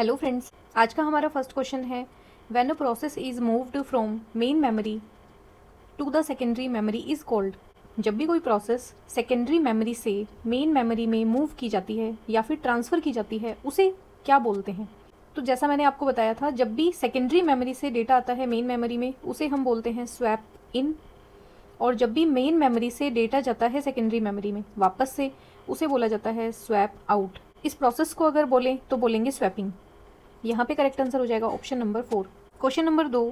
Hello friends, आज का हमारा फर्स्ट क्वेश्चन है when a process is moved from main memory to the secondary memory is called. जब भी कोई प्रोसेस सेकेंडरी मेमोरी से मेन मेमोरी में मूव की जाती है या फिर ट्रांसफ़र की जाती है उसे क्या बोलते हैं। तो जैसा मैंने आपको बताया था, जब भी सेकेंडरी मेमोरी से डेटा आता है मेन मेमोरी में उसे हम बोलते हैं स्वैप इन, और जब भी मेन मेमोरी से डेटा जाता है सेकेंडरी मेमोरी में वापस से उसे बोला जाता है स्वैप आउट। इस प्रोसेस को अगर बोलें तो बोलेंगे स्वैपिंग। यहाँ पे करेक्ट आंसर हो जाएगा option number 4। Question number 2,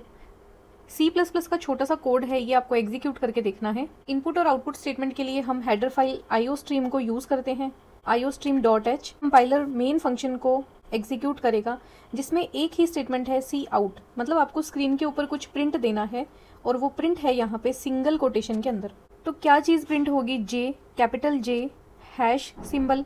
C++ का छोटा सा कोड है, ये आपको एग्जीक्यूट करके देखना है। इनपुट और आउटपुट स्टेटमेंट के लिए हम हेडर फाइल iostream को यूज़ करते हैं, iostream.h। कंपाइलर मेन फंक्शन को एग्जीक्यूट करेगा जिसमें एक ही स्टेटमेंट है सी आउट, मतलब आपको स्क्रीन के ऊपर कुछ प्रिंट देना है और वो प्रिंट है यहाँ पे सिंगल कोटेशन के अंदर। तो क्या चीज़ प्रिंट होगी? जे, कैपिटल जे, हैश सिंबल,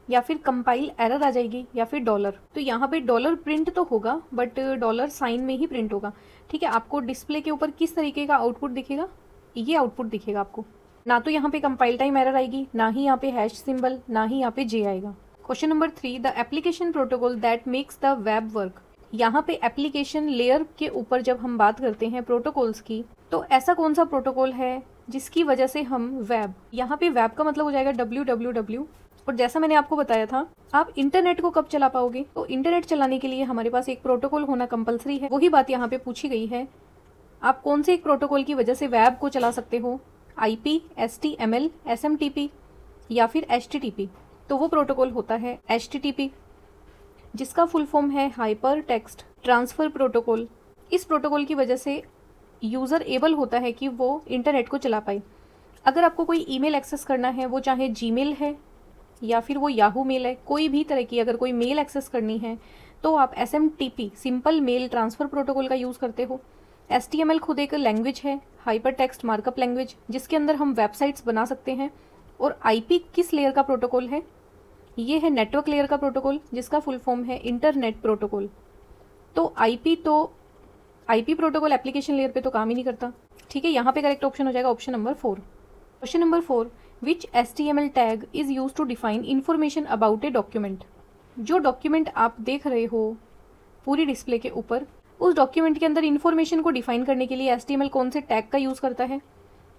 या फिर कंपाइल एरर आ जाएगी, या फिर डॉलर। तो यहाँ पे डॉलर प्रिंट तो होगा बट डॉलर साइन में ही प्रिंट होगा। ठीक है, आपको डिस्प्ले के ऊपर किस तरीके का आउटपुट दिखेगा? ये आउटपुट दिखेगा आपको। ना तो यहाँ पे कंपाइल टाइम एरर आएगी, ना ही यहाँ पे हैश सिंबल, ना ही यहाँ पे जे आएगा। Question number 3, the application protocol that makes the web work. यहाँ पे एप्लीकेशन लेयर के ऊपर जब हम बात करते हैं प्रोटोकॉल्स की, तो ऐसा कौन सा प्रोटोकॉल है जिसकी वजह से हम वेब, यहाँ पे वेब का मतलब हो जाएगा www। और जैसा मैंने आपको बताया था, आप इंटरनेट को कब चला पाओगे? तो इंटरनेट चलाने के लिए हमारे पास एक प्रोटोकॉल होना कंपलसरी है। वही बात यहाँ पे पूछी गई है, आप कौन से एक प्रोटोकॉल की वजह से वेब को चला सकते हो? IP, HTML, SMTP या फिर HTTP। तो वो प्रोटोकॉल होता है HTTP, जिसका फुल फॉर्म है हाइपर टेक्स्ट ट्रांसफ़र प्रोटोकॉल। इस प्रोटोकॉल की वजह से यूज़र एबल होता है कि वो इंटरनेट को चला पाए। अगर आपको कोई ईमेल एक्सेस करना है, वो चाहे जीमेल है या फिर वो याहू मेल है, कोई भी तरह की अगर कोई मेल एक्सेस करनी है तो आप SMTP simple mail transfer protocol का यूज़ करते हो। HTML खुद एक लैंग्वेज है, हाइपर टेक्स्ट मार्कअप लैंग्वेज, जिसके अंदर हम वेबसाइट्स बना सकते हैं। और IP किस लेयर का प्रोटोकॉल है? ये है नेटवर्क लेयर का प्रोटोकॉल, जिसका फुल फॉर्म है इंटरनेट प्रोटोकॉल। तो IP प्रोटोकॉल एप्लीकेशन लेयर पे तो काम ही नहीं करता। ठीक है, यहाँ पे करेक्ट ऑप्शन हो जाएगा option number 4। Question number 4, which HTML tag is use to define information about a document. जो डॉक्यूमेंट आप देख रहे हो पूरी डिस्प्ले के ऊपर, उस डॉक्यूमेंट के अंदर इन्फॉर्मेशन को डिफाइन करने के लिए HTML कौन से टैग का यूज़ करता है?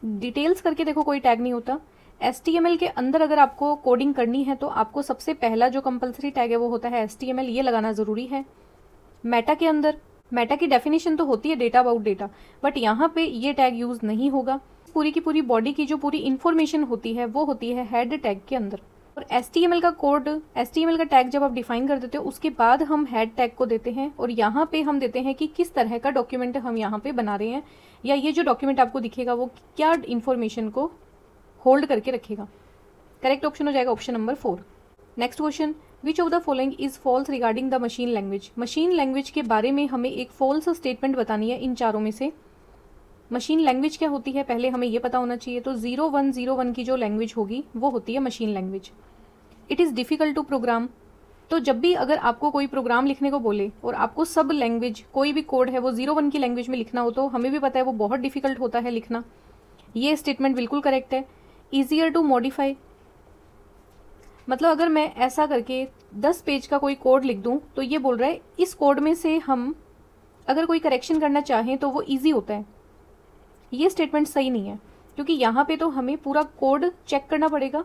डिटेल्स करके देखो, कोई टैग नहीं होता। HTML के अंदर अगर आपको कोडिंग करनी है तो आपको सबसे पहला जो कंपलसरी टैग है वो होता है HTML, ये लगाना ज़रूरी है। मेटा के अंदर, मेटा की डेफिनेशन तो होती है डेटा अबाउट डेटा, बट यहाँ पे ये टैग यूज़ नहीं होगा। पूरी की पूरी बॉडी की जो पूरी इन्फॉर्मेशन होती है वो होती है हेड टैग के अंदर। और HTML का कोड, HTML का टैग जब आप डिफाइन कर देते हो उसके बाद हम हेड टैग को देते हैं, और यहाँ पे हम देते हैं कि किस तरह का डॉक्यूमेंट हम यहाँ पे बना रहे हैं, या ये जो डॉक्यूमेंट आपको दिखेगा वो क्या इन्फॉर्मेशन को होल्ड करके रखेगा। करेक्ट ऑप्शन हो जाएगा option number 4। Next question, which of the following is false regarding the machine language. Machine language के बारे में हमें एक फॉल्स स्टेटमेंट बतानी है इन चारों में से। मशीन लैंग्वेज क्या होती है पहले हमें ये पता होना चाहिए। तो 0101 की जो लैंग्वेज होगी वो होती है machine language. It is difficult to program. तो जब भी अगर आपको कोई प्रोग्राम लिखने को बोले और आपको सब लैंग्वेज, कोई भी कोड है वो 01 की लैंग्वेज में लिखना हो, तो हमें भी पता है वो बहुत डिफ़िकल्ट होता है लिखना। ये स्टेटमेंट बिल्कुल करेक्ट है। ईजियर टू मॉडिफाई, मतलब अगर मैं ऐसा करके 10 पेज का कोई कोड लिख दूं तो ये बोल रहा है इस कोड में से हम अगर कोई करेक्शन करना चाहें तो वो ईजी होता है। ये स्टेटमेंट सही नहीं है, क्योंकि यहाँ पे तो हमें पूरा कोड चेक करना पड़ेगा,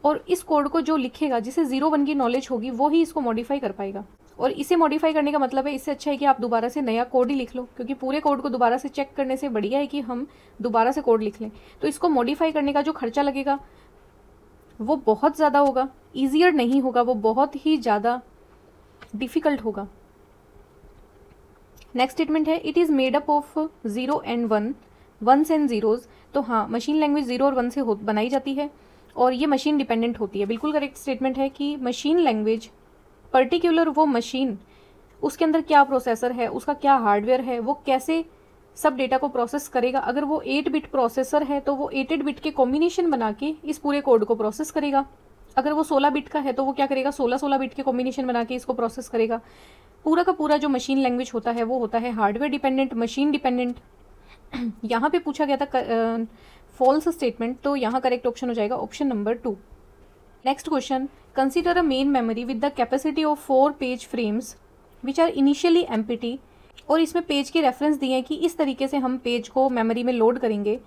और इस कोड को जो लिखेगा, जिसे 01 की नॉलेज होगी, वो ही इसको मॉडिफाई कर पाएगा। और इसे मॉडिफाई करने का मतलब है, इससे अच्छा है कि आप दोबारा से नया कोड ही लिख लो, क्योंकि पूरे कोड को दोबारा से चेक करने से बढ़िया है कि हम दोबारा से कोड लिख लें। तो इसको मॉडिफाई करने का जो खर्चा लगेगा वो बहुत ज़्यादा होगा, ईजियर नहीं होगा, वो बहुत ही ज़्यादा डिफ़िकल्ट होगा। नेक्स्ट स्टेटमेंट है, it is made up of 0 and 1, ones and zeros. तो हाँ, मशीन लैंग्वेज 0 और 1 से बनाई जाती है, और ये मशीन डिपेंडेंट होती है। बिल्कुल करेक्ट स्टेटमेंट है कि मशीन लैंग्वेज पर्टिकुलर वो मशीन, उसके अंदर क्या प्रोसेसर है, उसका क्या हार्डवेयर है, वो कैसे सब डेटा को प्रोसेस करेगा। अगर वो 8 बिट प्रोसेसर है तो वो 8 बिट के कॉम्बिनेशन बना के इस पूरे कोड को प्रोसेस करेगा। अगर वो 16 बिट का है तो वो क्या करेगा, 16 बिट के कॉम्बिनेशन बना के इसको प्रोसेस करेगा। पूरा का पूरा जो मशीन लैंग्वेज होता है वो होता है हार्डवेयर डिपेंडेंट, मशीन डिपेंडेंट। यहाँ पे पूछा गया था फॉल्स स्टेटमेंट, तो यहाँ करेक्ट ऑप्शन हो जाएगा option number 2। Next question, consider a main memory with the capacity of 4 page frames which are initially empty, और इसमें पेज के रेफरेंस दिए हैं कि इस तरीके से हम पेज को मेमोरी में लोड करेंगे।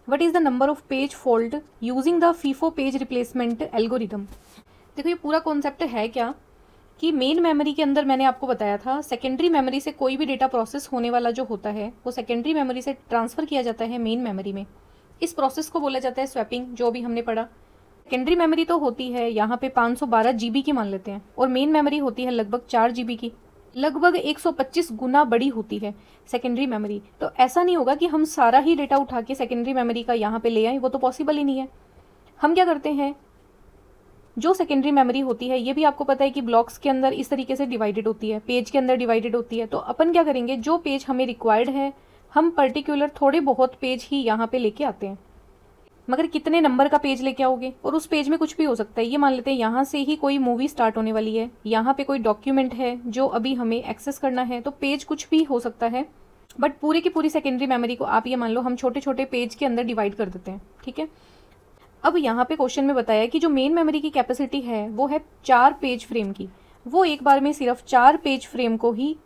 What is the number of page fault using the FIFO page replacement algorithm. देखो ये पूरा कॉन्सेप्ट है क्या कि मेन मेमोरी के अंदर मैंने आपको बताया था सेकेंडरी मेमोरी से कोई भी डेटा प्रोसेस होने वाला जो होता है वो सेकेंडरी मेमोरी से ट्रांसफ़र किया जाता है मेन मेमोरी में। इस प्रोसेस को बोला जाता है स्वैपिंग, जो भी हमने पढ़ा। सेकेंडरी मेमोरी तो होती है यहाँ पे 512 GB की मान लेते हैं, और मेन मेमोरी होती है लगभग 4 GB की, लगभग 125 गुना बड़ी होती है सेकेंडरी मेमोरी। तो ऐसा नहीं होगा कि हम सारा ही डेटा उठा के सेकेंडरी मेमोरी का यहाँ पे ले आए, वो तो पॉसिबल ही नहीं है। हम क्या करते हैं, जो सेकेंडरी मेमोरी होती है ये भी आपको पता है कि ब्लॉक्स के अंदर इस तरीके से डिवाइडेड होती है, पेज के अंदर डिवाइडेड होती है। तो अपन क्या करेंगे, जो पेज हमें रिक्वायर्ड है हम पर्टिकुलर थोड़े बहुत पेज ही यहाँ पे लेके आते हैं। मगर कितने नंबर का पेज लेके आओगे, और उस पेज में कुछ भी हो सकता है। ये मान लेते हैं यहाँ से ही कोई मूवी स्टार्ट होने वाली है, यहाँ पे कोई डॉक्यूमेंट है जो अभी हमें एक्सेस करना है, तो पेज कुछ भी हो सकता है। बट पूरे की पूरी सेकेंडरी मेमोरी को आप ये मान लो हम छोटे छोटे पेज के अंदर डिवाइड कर देते हैं, ठीक है। अब यहाँ पे क्वेश्चन में बताया कि जो मेन मेमोरी की कैपेसिटी है वो है 4 पेज फ्रेम की, वो एक बार में सिर्फ 4 पेज फ्रेम को ही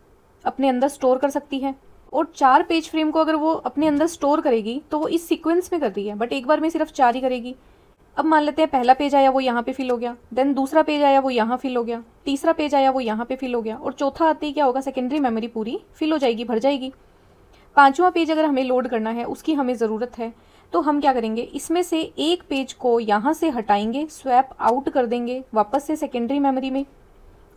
अपने अंदर स्टोर कर सकती है। और 4 पेज फ्रेम को अगर वो अपने अंदर स्टोर करेगी तो वो इस सीक्वेंस में कर रही है, बट एक बार में सिर्फ 4 ही करेगी। अब मान लेते हैं पहला पेज आया वो यहाँ पे फिल हो गया, देन दूसरा पेज आया वो यहाँ फिल हो गया, तीसरा पेज आया वो यहाँ पे फिल हो गया, और चौथा आते ही क्या होगा, सेकेंडरी मेमोरी पूरी फिल हो जाएगी, भर जाएगी। 5वां पेज अगर हमें लोड करना है, उसकी हमें ज़रूरत है, तो हम क्या करेंगे, इसमें से एक पेज को यहाँ से हटाएंगे, स्वैप आउट कर देंगे वापस से सेकेंडरी मेमोरी में,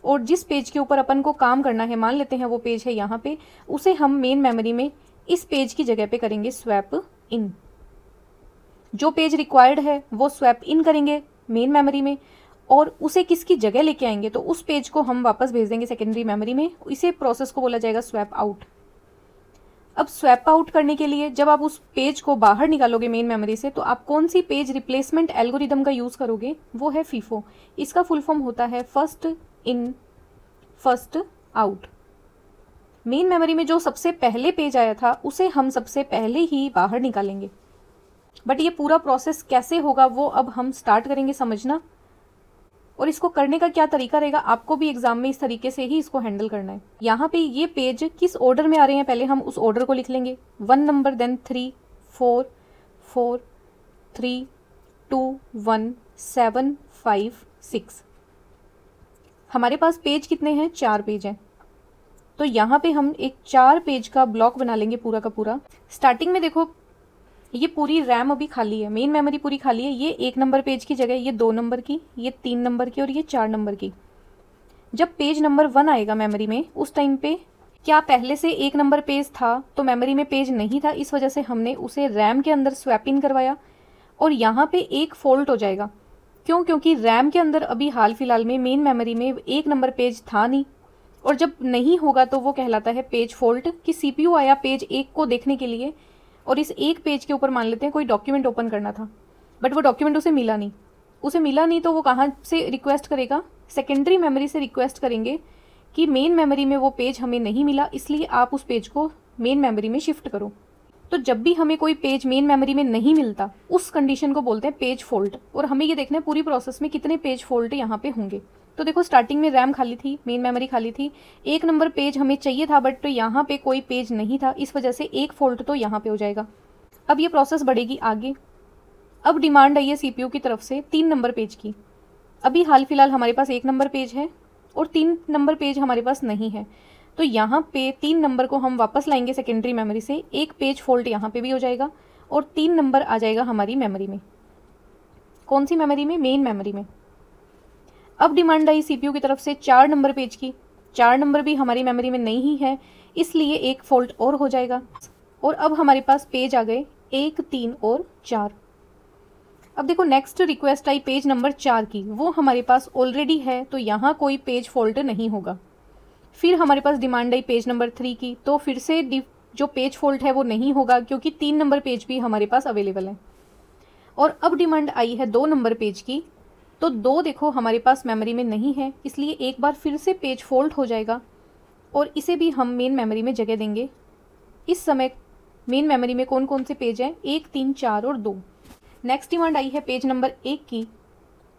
और जिस पेज के ऊपर अपन को काम करना है, मान लेते हैं वो पेज है यहाँ पे, उसे हम मेन मेमोरी में इस पेज की जगह पे करेंगे स्वैप इन। जो पेज रिक्वायर्ड है वो स्वैप इन करेंगे मेन मेमोरी में, और उसे किसकी जगह लेके आएंगे, तो उस पेज को हम वापस भेज देंगे सेकेंडरी मेमोरी में। इसे प्रोसेस को बोला जाएगा स्वैप आउट। अब स्वैप आउट करने के लिए जब आप उस पेज को बाहर निकालोगे मेन मेमोरी से, तो आप कौन सी पेज रिप्लेसमेंट एल्गोरिदम का यूज़ करोगे, वो है फीफो। इसका फुल फॉर्म होता है first in first out. Main memory में जो सबसे पहले पेज आया था उसे हम सबसे पहले ही बाहर निकालेंगे। बट ये पूरा प्रोसेस कैसे होगा वो अब हम स्टार्ट करेंगे समझना, और इसको करने का क्या तरीका रहेगा, आपको भी एग्जाम में इस तरीके से ही इसको हैंडल करना है। यहाँ पे ये पेज किस ऑर्डर में आ रहे हैं पहले हम उस ऑर्डर को लिख लेंगे, 1 नंबर, देन 3 4 4 3 2 1 7 5 6। हमारे पास पेज कितने हैं, 4 पेज हैं। तो यहाँ पे हम एक 4 पेज का ब्लॉक बना लेंगे पूरा का पूरा। स्टार्टिंग में देखो ये पूरी रैम अभी खाली है, मेन मेमोरी पूरी खाली है। ये 1 नंबर पेज की जगह ये 2 नंबर की, ये 3 नंबर की, और ये 4 नंबर की। जब पेज नंबर 1 आएगा मेमोरी में, उस टाइम पे क्या पहले से 1 नंबर पेज था तो मेमोरी में पेज नहीं था, इस वजह से हमने उसे रैम के अंदर स्वैप इन करवाया, और यहाँ पे एक फॉल्ट हो जाएगा। क्यों, क्योंकि रैम के अंदर अभी हाल फिलहाल में मेन मेमोरी में 1 नंबर पेज था नहीं, और जब नहीं होगा तो वो कहलाता है पेज फॉल्ट, कि सीपीयू आया पेज 1 को देखने के लिए, और इस एक पेज के ऊपर मान लेते हैं कोई डॉक्यूमेंट ओपन करना था, बट वो डॉक्यूमेंट उसे मिला नहीं, तो वो कहाँ से रिक्वेस्ट करेगा, सेकेंडरी मेमोरी से रिक्वेस्ट करेंगे कि मेन मेमोरी में वो पेज हमें नहीं मिला, इसलिए आप उस पेज को मेन मेमोरी में शिफ्ट करो। तो जब भी हमें कोई पेज मेन मेमोरी में नहीं मिलता, उस कंडीशन को बोलते हैं पेज फॉल्ट। और हमें ये देखना है पूरी प्रोसेस में कितने पेज फॉल्ट यहाँ पे होंगे। तो देखो स्टार्टिंग में रैम खाली थी, मेन मेमोरी खाली थी, 1 नंबर पेज हमें चाहिए था, बट तो यहाँ पे कोई पेज नहीं था, इस वजह से एक फॉल्ट तो यहाँ पे हो जाएगा। अब ये प्रोसेस बढ़ेगी आगे। अब डिमांड आई है सीपीयू की तरफ से 3 नंबर पेज की। अभी हाल फिलहाल हमारे पास 1 नंबर पेज है और 3 नंबर पेज हमारे पास नहीं है, तो यहाँ पे 3 नंबर को हम वापस लाएंगे सेकेंडरी मेमोरी से, एक पेज फॉल्ट यहाँ पे भी हो जाएगा, और 3 नंबर आ जाएगा हमारी मेमोरी में। कौन सी मेमोरी में, मेन मेमोरी में। अब डिमांड आई सीपीयू की तरफ से 4 नंबर पेज की। 4 नंबर भी हमारी मेमोरी में नहीं है, इसलिए एक फॉल्ट और हो जाएगा, और अब हमारे पास पेज आ गए 1 3 और 4। अब देखो नेक्स्ट रिक्वेस्ट आई पेज नंबर 4 की, वो हमारे पास ऑलरेडी है, तो यहाँ कोई पेज फॉल्ट नहीं होगा। फिर हमारे पास डिमांड आई पेज नंबर 3 की, तो फिर से जो पेज फॉल्ट है वो नहीं होगा, क्योंकि 3 नंबर पेज भी हमारे पास अवेलेबल है। और अब डिमांड आई है 2 नंबर पेज की, तो 2 देखो हमारे पास मेमोरी में नहीं है, इसलिए एक बार फिर से पेज फॉल्ट हो जाएगा, और इसे भी हम मेन मेमोरी में जगह देंगे। इस समय मेन मेमोरी में कौन कौन से पेज हैं, 1 3 4 और 2। नेक्स्ट डिमांड आई है पेज नंबर 1 की,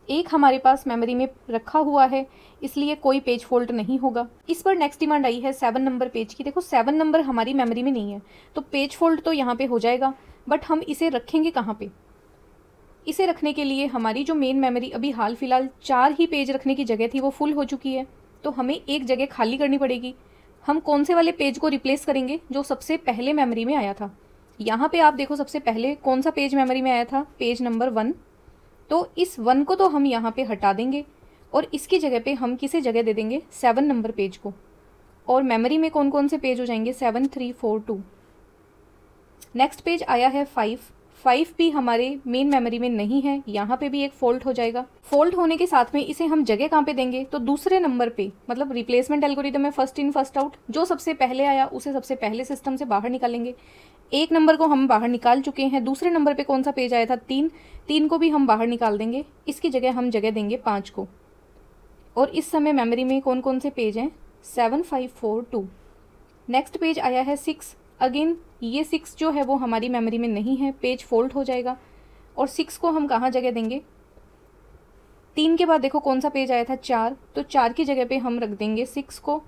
एक हमारे पास मेमोरी में रखा हुआ है, इसलिए कोई पेज फॉल्ट नहीं होगा। इस पर नेक्स्ट डिमांड आई है 7 नंबर पेज की। देखो 7 नंबर हमारी मेमोरी में नहीं है, तो पेज फॉल्ट तो यहाँ पे हो जाएगा, बट हम इसे रखेंगे कहाँ पे? इसे रखने के लिए हमारी जो मेन मेमोरी अभी हाल फिलहाल 4 ही पेज रखने की जगह थी वो फुल हो चुकी है, तो हमें एक जगह खाली करनी पड़ेगी। हम कौन से वाले पेज को रिप्लेस करेंगे? जो सबसे पहले मेमोरी में आया था। यहाँ पे आप देखो सबसे पहले कौन सा पेज मेमोरी में आया था? Page number 1। तो इस 1 को तो हम यहाँ पे हटा देंगे और इसकी जगह पे हम किसे जगह दे देंगे? 7 नंबर पेज को। और मेमोरी में कौन कौन से पेज हो जाएंगे? 7, 3, 4, 2। नेक्स्ट पेज आया है 5। 5 भी हमारे मेन मेमोरी में नहीं है, यहाँ पे भी एक फॉल्ट हो जाएगा। फॉल्ट होने के साथ में इसे हम जगह कहाँ पे देंगे? तो दूसरे नंबर पे, मतलब रिप्लेसमेंट एल्गोरिदम में फर्स्ट इन फर्स्ट आउट, जो सबसे पहले आया उसे सबसे पहले सिस्टम से बाहर निकालेंगे। एक नंबर को हम बाहर निकाल चुके हैं। दूसरे नंबर पे कौन सा पेज आया था? 3। 3 को भी हम बाहर निकाल देंगे। इसकी जगह हम जगह देंगे 5 को। और इस समय मेमोरी में कौन कौन से पेज हैं? 7, 5, 4, 2। नेक्स्ट पेज आया है 6। अगेन ये 6 जो है वो हमारी मेमोरी में नहीं है, पेज फोल्ड हो जाएगा। और 6 को हम कहाँ जगह देंगे? 3 के बाद देखो कौन सा पेज आया था? 4। तो 4 की जगह पे हम रख देंगे 6 को।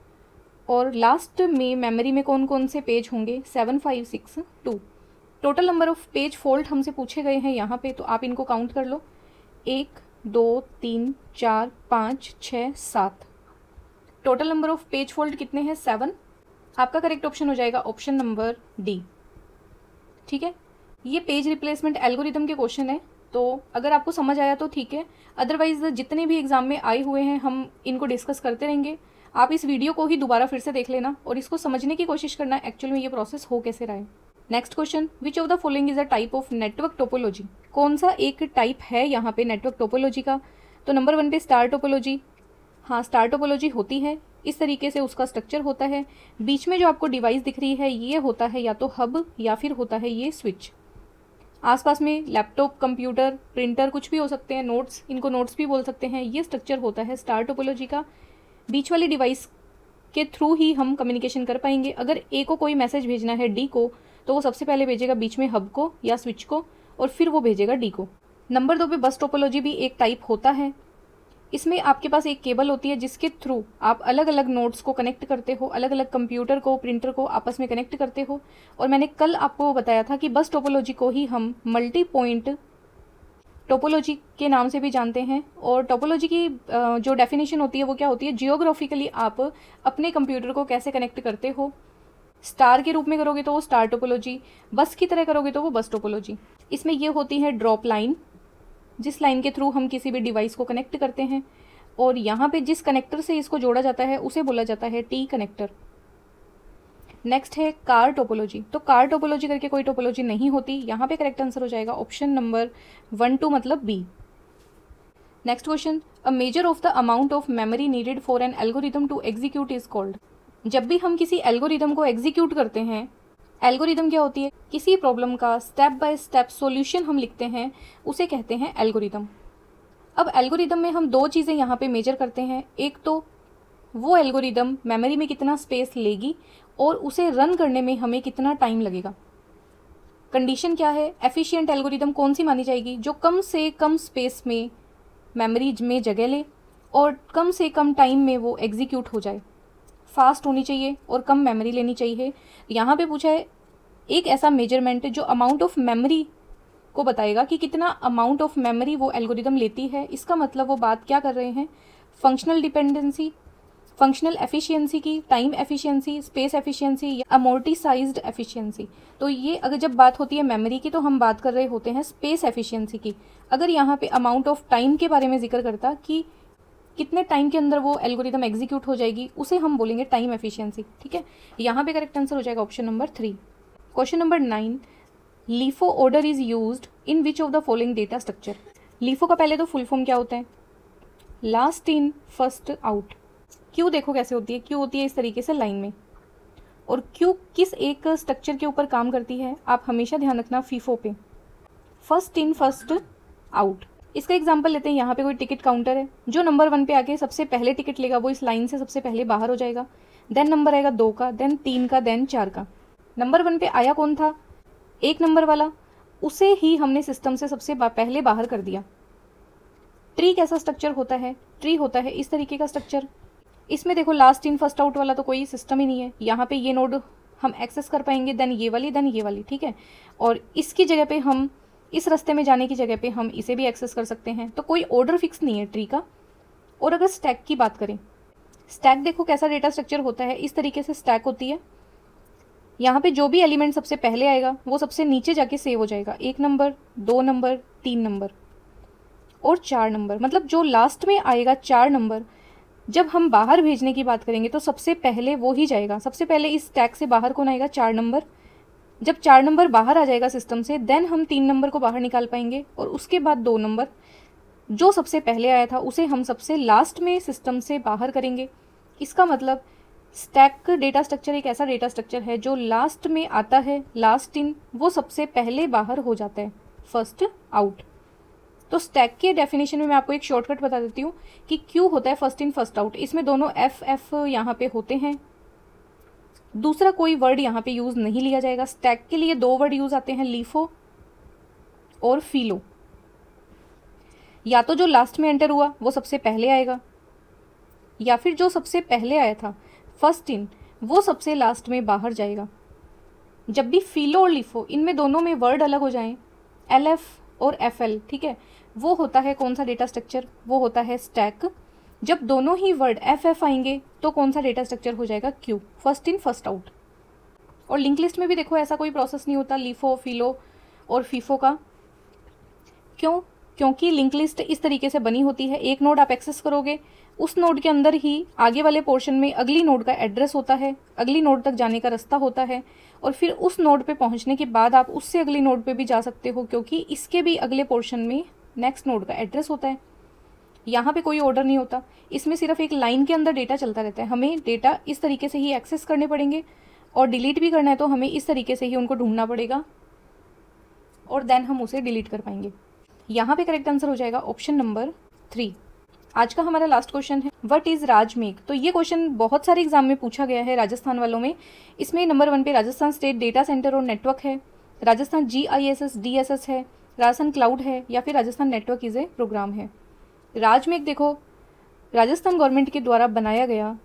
और लास्ट में मेमोरी में कौन कौन से पेज होंगे? 7, 5, 6, 2। Total number of page fault हमसे पूछे गए हैं यहाँ पे, तो आप इनको काउंट कर लो। 1, 2, 3, 4, 5, 6, 7। Total number of page fault कितने हैं? 7। आपका करेक्ट ऑप्शन हो जाएगा ऑप्शन नंबर डी। ठीक है, ये पेज रिप्लेसमेंट एल्गोरिदम के क्वेश्चन है, तो अगर आपको समझ आया तो ठीक है, अदरवाइज जितने भी एग्जाम में आए हुए हैं हम इनको डिस्कस करते रहेंगे। आप इस वीडियो को ही दोबारा फिर से देख लेना और इसको समझने की कोशिश करना एक्चुअल में ये प्रोसेस हो कैसे रहा है। Next question, which of the following is a type of network topology? कौन सा एक टाइप है यहाँ पे नेटवर्क टोपोलॉजी का? तो नंबर 1 पे स्टार टोपोलॉजी। हाँ, स्टार टोपोलॉजी होती है, इस तरीके से उसका स्ट्रक्चर होता है। बीच में जो आपको डिवाइस दिख रही है ये होता है या तो हब या फिर होता है ये स्विच। आसपास में लैपटॉप, कंप्यूटर, प्रिंटर कुछ भी हो सकते हैं, नोट्स, इनको नोट्स भी बोल सकते हैं। ये स्ट्रक्चर होता है स्टार टोपोलॉजी का। बीच वाली डिवाइस के थ्रू ही हम कम्युनिकेशन कर पाएंगे। अगर ए को कोई मैसेज भेजना है डी को, तो वो सबसे पहले भेजेगा बीच में हब को या स्विच को और फिर वो भेजेगा डी को। नंबर 2 पे बस टोपोलॉजी भी एक टाइप होता है। इसमें आपके पास एक केबल होती है जिसके थ्रू आप अलग अलग नोड्स को कनेक्ट करते हो, अलग अलग कंप्यूटर को, प्रिंटर को आपस में कनेक्ट करते हो। और मैंने कल आपको बताया था कि बस टोपोलॉजी को ही हम मल्टी पॉइंट टोपोलॉजी के नाम से भी जानते हैं। और टोपोलॉजी की जो डेफिनेशन होती है वो क्या होती है? जियोग्राफिकली आप अपने कंप्यूटर को कैसे कनेक्ट करते हो। स्टार के रूप में करोगे तो वो स्टार टोपोलॉजी, बस की तरह करोगे तो वो बस टोपोलॉजी। इसमें ये होती है ड्रॉप लाइन, जिस लाइन के थ्रू हम किसी भी डिवाइस को कनेक्ट करते हैं। और यहाँ पे जिस कनेक्टर से इसको जोड़ा जाता है उसे बोला जाता है टी कनेक्टर। नेक्स्ट है कार टोपोलॉजी। तो कार टोपोलॉजी करके कोई टोपोलॉजी नहीं होती। यहाँ पे करेक्ट आंसर हो जाएगा ऑप्शन नंबर 1, 2 मतलब B. Next question, a measure of the amount of memory needed for an algorithm to execute is called. जब भी हम किसी एल्गोरिथम को एग्जीक्यूट करते हैं, एल्गोरिथम क्या होती है? किसी प्रॉब्लम का स्टेप बाय स्टेप सॉल्यूशन हम लिखते हैं, उसे कहते हैं एल्गोरिथम। अब एल्गोरिथम में हम 2 चीज़ें यहाँ पे मेजर करते हैं। एक तो वो एल्गोरिथम मेमोरी में कितना स्पेस लेगी और उसे रन करने में हमें कितना टाइम लगेगा। कंडीशन क्या है? एफिशिएंट एल्गोरिथम कौन सी मानी जाएगी? जो कम से कम स्पेस में मेमोरी में जगह ले और कम से कम टाइम में वो एग्जीक्यूट हो जाए। फास्ट होनी चाहिए और कम मेमोरी लेनी चाहिए। यहाँ पे पूछा है एक ऐसा मेजरमेंट जो अमाउंट ऑफ मेमोरी को बताएगा कि कितना अमाउंट ऑफ मेमोरी वो एल्गोरिथम लेती है। इसका मतलब वो बात क्या कर रहे हैं? फंक्शनल डिपेंडेंसी, फंक्शनल एफिशिएंसी की, टाइम एफिशिएंसी, स्पेस एफिशिएंसी या अमोर्टिसाइज्ड एफिशिएंसी। तो ये अगर जब बात होती है मेमोरी की तो हम बात कर रहे होते हैं स्पेस एफिशिएंसी की। अगर यहाँ पे अमाउंट ऑफ टाइम के बारे में जिक्र करता कि कितने टाइम के अंदर वो एल्गोरिथम एग्जीक्यूट हो जाएगी, उसे हम बोलेंगे टाइम एफिशिएंसी। ठीक है, यहाँ पे करेक्ट आंसर हो जाएगा option number 3। Question number 9, LIFO order is used in which of the following data structure. LIFO का पहले तो फुल फॉर्म क्या होता है? Last in first out. क्यों देखो कैसे होती है? क्यों होती है इस तरीके से लाइन में। और क्यों किस एक स्ट्रक्चर के ऊपर काम करती है? आप हमेशा ध्यान रखना फीफो पे, फर्स्ट इन फर्स्ट आउट। इसका एग्जांपल लेते हैं। यहाँ पे कोई टिकट काउंटर है, जो नंबर 1 पे आके सबसे पहले टिकट लेगा वो इस लाइन से सबसे पहले बाहर हो जाएगा। देन नंबर आएगा 2 का, देन 3 का, देन 4 का। नंबर 1 पे आया कौन था? 1 नंबर वाला, उसे ही हमने सिस्टम से सबसे पहले बाहर कर दिया। ट्री कैसा स्ट्रक्चर होता है? ट्री होता है इस तरीके का स्ट्रक्चर। इसमें देखो लास्ट इन फर्स्ट आउट वाला तो कोई सिस्टम ही नहीं है। यहाँ पे ये नोड हम एक्सेस कर पाएंगे, देन ये वाली, ठीक है। और इसकी जगह पे हम इस रास्ते में जाने की जगह पे हम इसे भी एक्सेस कर सकते हैं। तो कोई ऑर्डर फिक्स नहीं है ट्री का। और अगर स्टैक की बात करें, स्टैक देखो कैसा डेटा स्ट्रक्चर होता है, इस तरीके से स्टैक होती है। यहाँ पे जो भी एलिमेंट सबसे पहले आएगा वो सबसे नीचे जाके सेव हो जाएगा। 1 नंबर, 2 नंबर, 3 नंबर और 4 नंबर, मतलब जो लास्ट में आएगा 4 नंबर, जब हम बाहर भेजने की बात करेंगे तो सबसे पहले वो ही जाएगा। सबसे पहले इस स्टैक से बाहर कौन आएगा? 4 नंबर। जब 4 नंबर बाहर आ जाएगा सिस्टम से, देन हम 3 नंबर को बाहर निकाल पाएंगे और उसके बाद 2 नंबर। जो सबसे पहले आया था उसे हम सबसे लास्ट में सिस्टम से बाहर करेंगे। इसका मतलब स्टैक डेटा स्ट्रक्चर एक ऐसा डेटा स्ट्रक्चर है जो लास्ट में आता है, लास्ट इन, वो सबसे पहले बाहर हो जाता है, फर्स्ट आउट। तो स्टैक के डेफिनेशन में मैं आपको एक शॉर्टकट बता देती हूँ कि क्यू होता है फर्स्ट इन फर्स्ट आउट। इसमें दोनों एफ यहाँ पे होते हैं। दूसरा कोई वर्ड यहाँ पे यूज नहीं लिया जाएगा। स्टैक के लिए 2 वर्ड यूज आते हैं, लीफो और फिलो। या तो जो लास्ट में एंटर हुआ वो सबसे पहले आएगा, या फिर जो सबसे पहले आया था फर्स्ट इन, वो सबसे लास्ट में बाहर जाएगा। जब भी फिलो और लीफो, इनमें दोनों में वर्ड अलग हो जाएं, LF और FL, ठीक है, वो होता है कौन सा डेटा स्ट्रक्चर? वो होता है स्टैक। जब दोनों ही वर्ड FF आएंगे तो कौन सा डेटा स्ट्रक्चर हो जाएगा? Q, first in first out. और लिंक लिस्ट में भी देखो ऐसा कोई प्रोसेस नहीं होता लीफो, फिलो और फीफो का। क्यों? क्योंकि लिंक लिस्ट इस तरीके से बनी होती है, एक नोड आप एक्सेस करोगे, उस नोड के अंदर ही आगे वाले पोर्शन में अगली नोड का एड्रेस होता है, अगली नोड तक जाने का रास्ता होता है, और फिर उस नोड पे पहुंचने के बाद आप उससे अगली नोड पे भी जा सकते हो, क्योंकि इसके भी अगले पोर्शन में नेक्स्ट नोड का एड्रेस होता है। यहाँ पे कोई ऑर्डर नहीं होता, इसमें सिर्फ एक लाइन के अंदर डेटा चलता रहता है। हमें डेटा इस तरीके से ही एक्सेस करने पड़ेंगे, और डिलीट भी करना है तो हमें इस तरीके से ही उनको ढूंढना पड़ेगा, और देन हम उसे डिलीट कर पाएंगे। यहाँ पे करेक्ट आंसर हो जाएगा ऑप्शन नंबर 3। आज का हमारा लास्ट क्वेश्चन है, व्हाट इज राजमेघ? तो ये क्वेश्चन बहुत सारे एग्जाम में पूछा गया है राजस्थान वालों में। इसमें नंबर 1 पे राजस्थान स्टेट डेटा सेंटर और नेटवर्क है, राजस्थान GISS DSS है, राजस्थान क्लाउड है, या फिर Rajasthan network is a program है। राजमेघ देखो राजस्थान गवर्नमेंट के द्वारा बनाया गया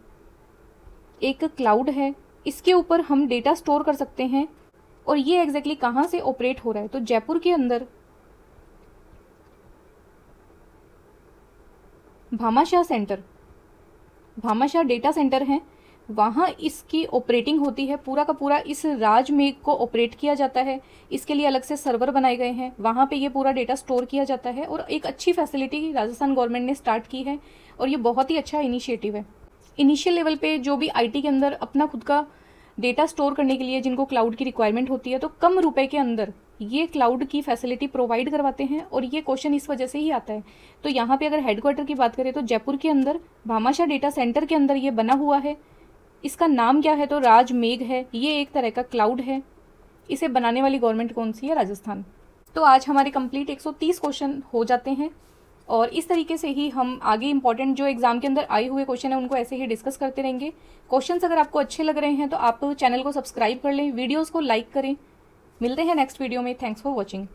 एक क्लाउड है, इसके ऊपर हम डेटा स्टोर कर सकते हैं। और ये एग्जैक्टली कहाँ से ऑपरेट हो रहा है? तो जयपुर के अंदर Bhamashah centre, Bhamashah data centre है, वहाँ इसकी ऑपरेटिंग होती है। पूरा का पूरा इस राजमेघ को ऑपरेट किया जाता है। इसके लिए अलग से सर्वर बनाए गए हैं, वहाँ पे ये पूरा डेटा स्टोर किया जाता है। और एक अच्छी फैसिलिटी राजस्थान गवर्नमेंट ने स्टार्ट की है, और ये बहुत ही अच्छा इनिशिएटिव है। इनिशियल लेवल पे जो भी IT के अंदर अपना खुद का डेटा स्टोर करने के लिए जिनको क्लाउड की रिक्वायरमेंट होती है, तो कम रुपए के अंदर ये क्लाउड की फैसिलिटी प्रोवाइड करवाते हैं। और ये क्वेश्चन इस वजह से ही आता है। तो यहाँ पे अगर हेडक्वार्टर की बात करें तो जयपुर के अंदर भामाशाह डेटा सेंटर के अंदर ये बना हुआ है। इसका नाम क्या है? तो राजमेघ है। ये एक तरह का क्लाउड है। इसे बनाने वाली गवर्नमेंट कौन सी है? राजस्थान। तो आज हमारे कंप्लीट 130 क्वेश्चन हो जाते हैं, और इस तरीके से ही हम आगे इंपॉर्टेंट जो एग्जाम के अंदर आए हुए क्वेश्चन है उनको ऐसे ही डिस्कस करते रहेंगे। क्वेश्चंस अगर आपको अच्छे लग रहे हैं तो आप चैनल को सब्सक्राइब कर लें, वीडियोस को लाइक करें। मिलते हैं नेक्स्ट वीडियो में। Thanks for watching.